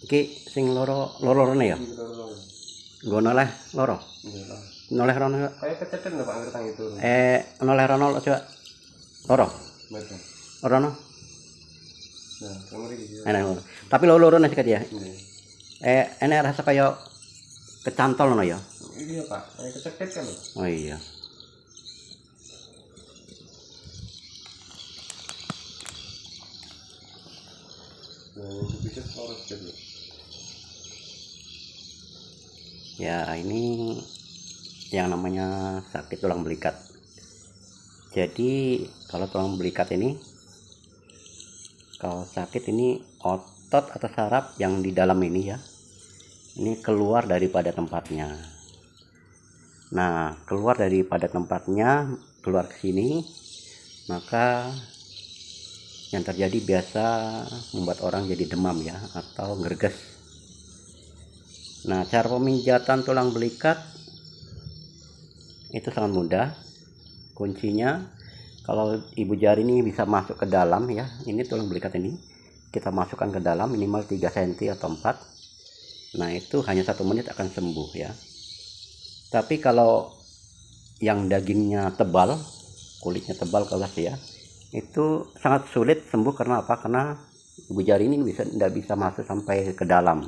Iki sing loro-lorone ya. Nggo noleh loro. Noleh rono. Kayak keceten lho Pak ngertang itu. Noleh rono coba. Loro. Betul. Rono. Nah, kamu iki. Enak. Tapi loro nek sikat ya. Nggih. Enek rasa kaya kecantol ngono ya. Iya Pak, kayak kecetet kan lho. Oh iya. Nah, bisa harus jadi. Ya, ini yang namanya sakit tulang belikat. Jadi, kalau tulang belikat ini kalau sakit ini otot atau saraf yang di dalam ini ya. Ini keluar daripada tempatnya. Nah, keluar daripada tempatnya, keluar ke sini, maka yang terjadi biasa membuat orang jadi demam ya, atau ngerges. Nah, cara pemijatan tulang belikat itu sangat mudah. Kuncinya kalau ibu jari ini bisa masuk ke dalam ya, ini tulang belikat ini kita masukkan ke dalam minimal 3 cm atau 4. Nah, itu hanya 1 menit akan sembuh ya. Tapi kalau yang dagingnya tebal, kulitnya tebal kelas ya, itu sangat sulit sembuh. Karena apa? Karena ibu jari ini tidak bisa masuk sampai ke dalam,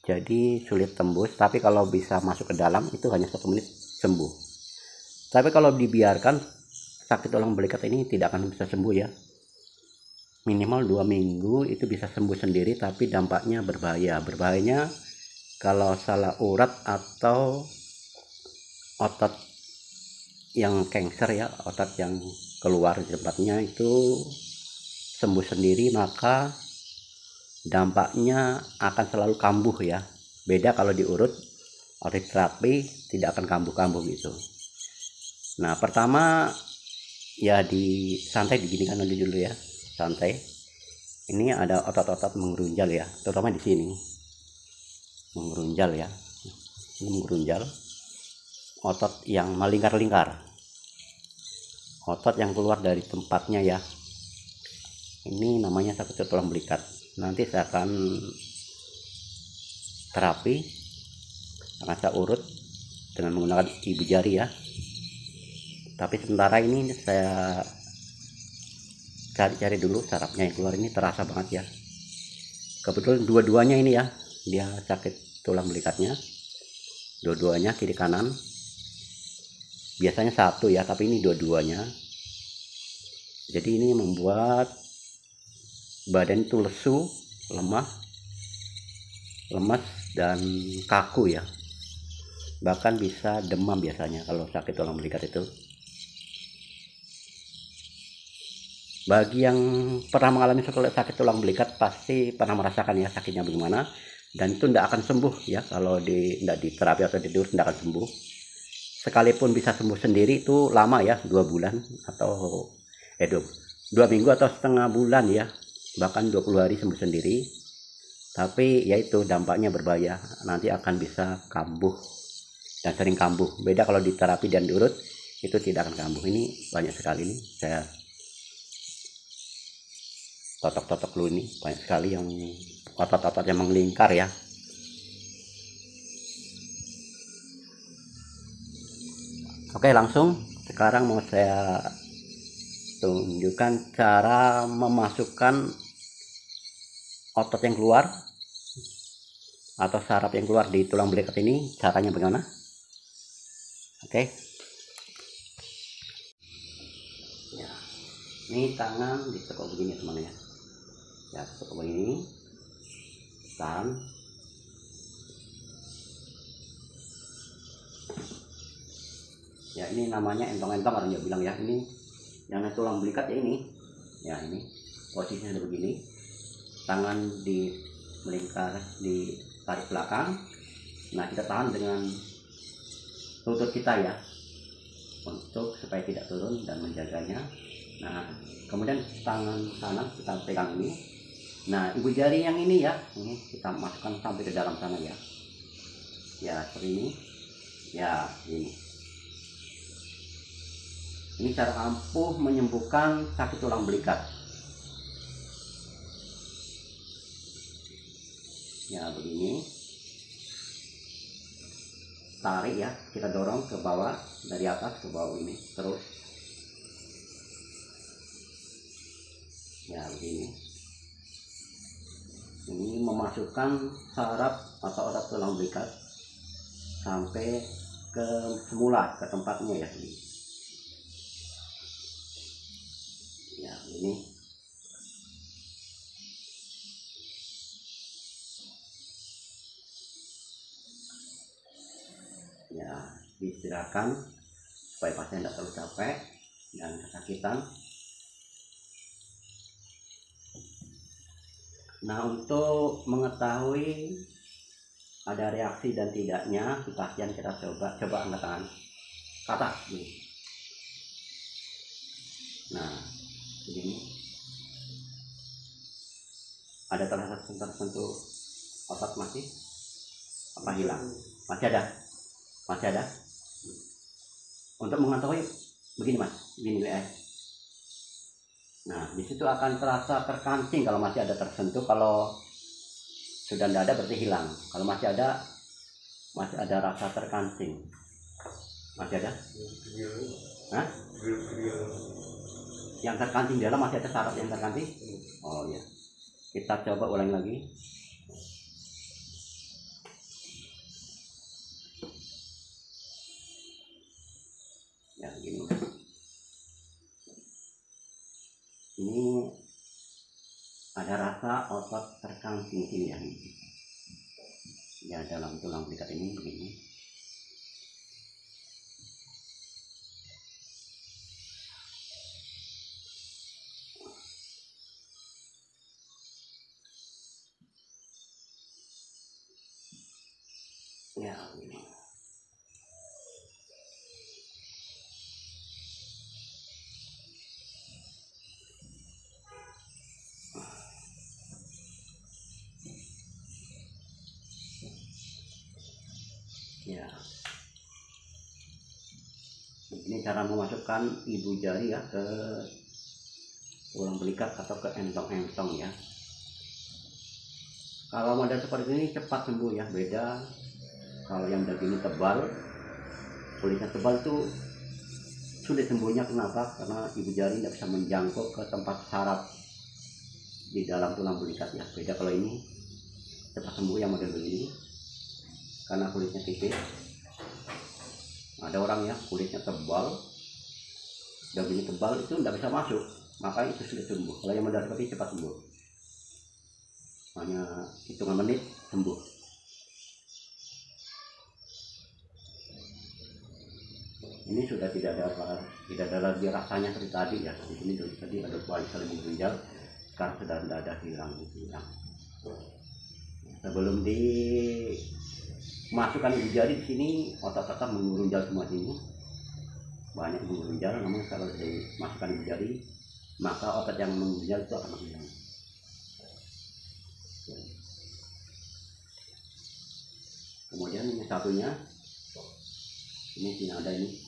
jadi sulit tembus. Tapi kalau bisa masuk ke dalam itu hanya 1 menit sembuh. Tapi kalau dibiarkan, sakit tulang belikat ini tidak akan bisa sembuh ya. Minimal 2 minggu itu bisa sembuh sendiri, tapi dampaknya berbahaya. Berbahayanya kalau salah urat atau otot yang cancer ya, otot yang keluar di tempatnya itu sembuh sendiri, maka dampaknya akan selalu kambuh ya. Beda kalau diurut atau terapi tidak akan kambuh-kambuh gitu. Nah, pertama ya di santai diginikan dulu ya, santai. Ini ada otot-otot mengerunjal ya, terutama di sini mengerunjal ya. Ini mengerunjal, otot yang melingkar-lingkar, otot yang keluar dari tempatnya ya. Ini namanya sakit tulang belikat. Nanti saya akan terapi, akan saya urut dengan menggunakan ibu jari ya. Tapi sementara ini saya cari-cari dulu sarafnya yang keluar. Ini terasa banget ya. Kebetulan dua-duanya ini ya, dia sakit tulang belikatnya. Dua-duanya kiri kanan. Biasanya satu ya, tapi ini dua-duanya. Jadi ini membuat badan itu lesu, lemas dan kaku ya. Bahkan bisa demam biasanya kalau sakit tulang belikat itu. Bagi yang pernah mengalami sakit tulang belikat pasti pernah merasakan ya sakitnya bagaimana, dan itu tidak akan sembuh ya kalau tidak di terapi atau diurut, tidak akan sembuh. Sekalipun bisa sembuh sendiri itu lama ya, 2 bulan atau 2 minggu atau setengah bulan ya, bahkan 20 hari sembuh sendiri. Tapi yaitu dampaknya berbahaya, nanti akan bisa kambuh dan sering kambuh. Beda kalau di terapi dan diurut itu tidak akan kambuh. Ini banyak sekali nih, saya totok-totok dulu, ini banyak sekali yang otot-otot yang melingkar ya. Oke, langsung sekarang mau saya tunjukkan cara memasukkan otot yang keluar atau saraf yang keluar di tulang belikat ini. Caranya bagaimana? Oke ya, ini tangan ditekuk begini teman ya. Ya, tekuk begini, tahan. Ya, ini namanya entong-entong orang Jawa bilang ya. Ini yang tulang belikat ya, ini ya, ini posisinya ada begini. Tangan di melingkar di tarik belakang. Nah, kita tahan dengan lutut kita ya, untuk supaya tidak turun dan menjaganya. Nah, kemudian tangan kanan kita pegang ini. Nah, ibu jari yang ini ya, ini kita masukkan sampai ke dalam sana ya. Ya, seperti ini. Ya, ini. Ini cara ampuh menyembuhkan sakit tulang belikat. Ya begini, tarik ya, kita dorong ke bawah, dari atas ke bawah ini terus. Ya begini, ini memasukkan saraf atau otot tulang belikat sampai ke semula, ke tempatnya ya. Ya ini ya, diistirahatkan supaya pasien tidak terlalu capek dan kesakitan. Nah, untuk mengetahui ada reaksi dan tidaknya di pasien, kita coba angkat tangan ke atas gini. Nah begini, ada tersentuh otot masih apa hilang? Masih ada. Untuk mengetahui begini mas, begini ya. Nah disitu akan terasa terkancing kalau masih ada tersentuh. Kalau sudah tidak ada berarti hilang. Kalau masih ada rasa terkancing. Masih ada? Hah? Yang terkancing di dalam masih ada saraf yang terkancing? Oh ya. Kita coba ulangi lagi. Ya begini. Ini ada rasa otot terkancing sini ya. Ya dalam tulang belikat ini begini. Ya begini. Ya, ini cara memasukkan ibu jari ya ke tulang belikat atau ke entong-entong ya. Kalau model seperti ini cepat sembuh ya, beda kalau yang dagingnya tebal, kulitnya tebal tuh sulit sembuhnya. Kenapa? Karena ibu jari tidak bisa menjangkau ke tempat saraf di dalam tulang belikat ya. Beda kalau ini cepat sembuh yang model begini karena kulitnya tipis. Ada orang ya kulitnya tebal, dagingnya tebal, itu tidak bisa masuk, makanya itu sulit sembuh. Kalau yang model seperti ini cepat sembuh, hanya hitungan menit sembuh. Ini sudah tidak ada lagi rasanya seperti tadi ya. Di sini tadi ada kuali saling menggunjal, sekarang sudah tidak ada, hilang. Sebelum dimasukkan ibu jari di sini, otot-otot mengurunjal semua sini, banyak mengurunjal. Namun kalau dimasukkan ibu jari, maka otot yang mengurunjal itu akan hilang. Kemudian ini satunya, ini sini ada ini.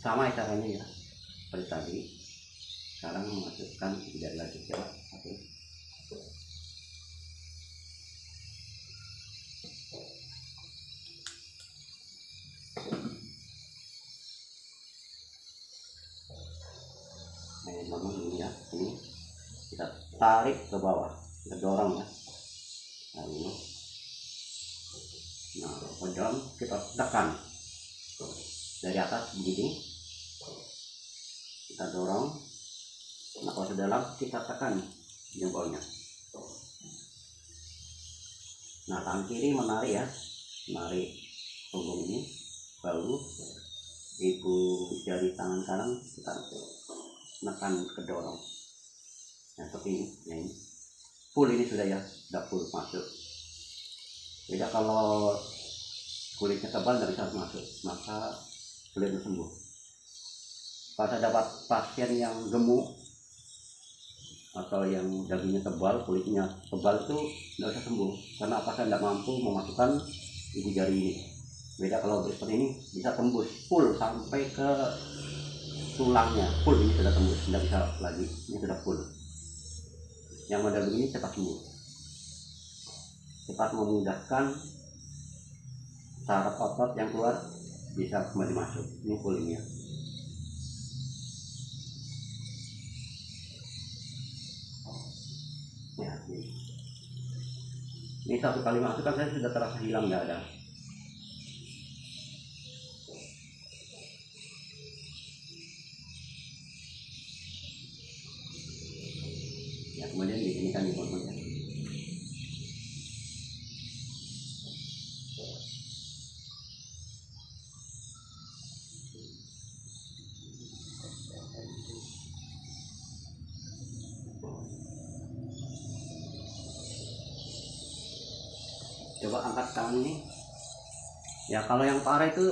Sama caranya ya, seperti tadi. Sekarang memasukkan ibu jari lagi, coba. Oke. Memang ini ya, ini kita tarik ke bawah, kita dorong ya. Nah ini, nah kemudian kita tekan dari atas begini, kita dorong. Nah kalau sudah dalam kita tekan jempolnya. Nah tangan kiri menarik ya, menarik punggung ini, baru ibu jari tangan kanan kita menekan ke dorong. Nah seperti ini ya, ini full, ini sudah ya, sudah full masuk. Beda kalau kulitnya tebal tidak bisa masuk, maka sulit sembuh. Kalau saya dapat pasien yang gemuk atau yang dagingnya tebal, kulitnya tebal, itu tidak bisa sembuh. Karena apa? Saya tidak mampu memasukkan ibu jari ini. Beda kalau seperti ini bisa tembus full sampai ke tulangnya full, ini sudah tembus, tidak bisa lagi, ini sudah full. Yang model begini cepat sembuh, cepat memudahkan saraf otot yang keluar bisa kembali masuk. Ini full ini ya. Ya, ini satu kali masuk kan saya sudah terasa hilang, nggak ada. Ya, kemudian ini kan teman-teman ya. Coba angkat tangan ini ya. Kalau yang parah itu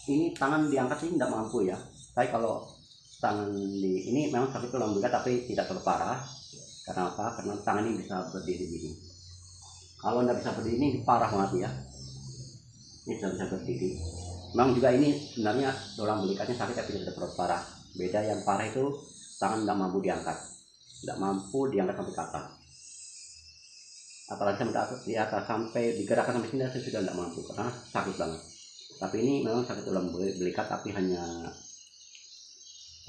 ini tangan diangkat sih tidak mampu ya, tapi kalau tangan di ini memang sakit tulang belikat tapi tidak terlalu parah. Karena apa? Karena tangan ini bisa berdiri gini. Kalau tidak bisa berdiri ini parah banget ya. Ini sudah bisa berdiri. Memang juga ini sebenarnya tulang belikatnya sakit tapi tidak terlalu parah. Beda yang parah itu tangan tidak mampu diangkat, tidak mampu diangkat sampai ke atas. Apalagi sampai di atas, sampai digerakkan sampai sini saya sudah tidak mampu karena sakit banget. Tapi ini memang sakit tulang belikat tapi hanya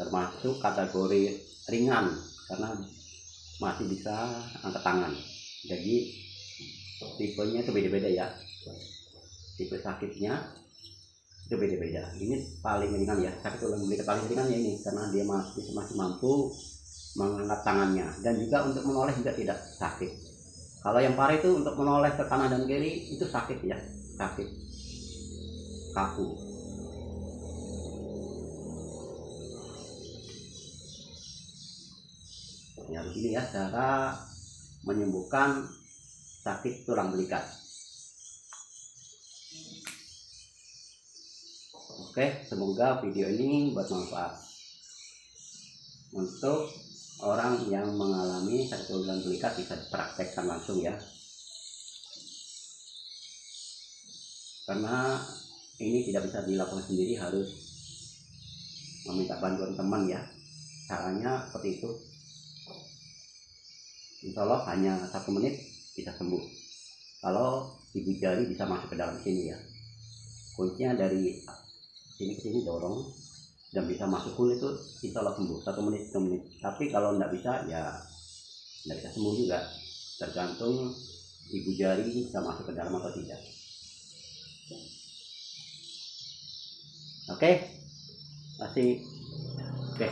termasuk kategori ringan karena masih bisa angkat tangan. Jadi tipenya itu beda-beda ya, tipe sakitnya itu beda-beda. Ini paling ringan ya, sakit tulang belikat paling ringan ya ini karena dia masih mampu mengangkat tangannya, dan juga untuk menoleh juga tidak sakit. Kalau yang parah itu untuk menoleh ke kanan dan kiri itu sakit ya, sakit kaku. Ya begini ya cara menyembuhkan sakit tulang belikat. Oke, semoga video ini bermanfaat untuk orang yang mengalami sakit tulang belikat, bisa dipraktekkan langsung ya. Karena ini tidak bisa dilakukan sendiri, harus meminta bantuan teman ya. Caranya seperti itu. Insya Allah hanya 1 menit bisa sembuh. Kalau ibu jari bisa masuk ke dalam sini ya. Kuncinya dari sini ke sini dorong dan bisa masuk full itu insya Allah sembuh 1 menit 2 menit. Tapi kalau tidak bisa ya tidak bisa sembuh juga, tergantung ibu jari bisa masuk ke dalam atau tidak. Oke, masih oke.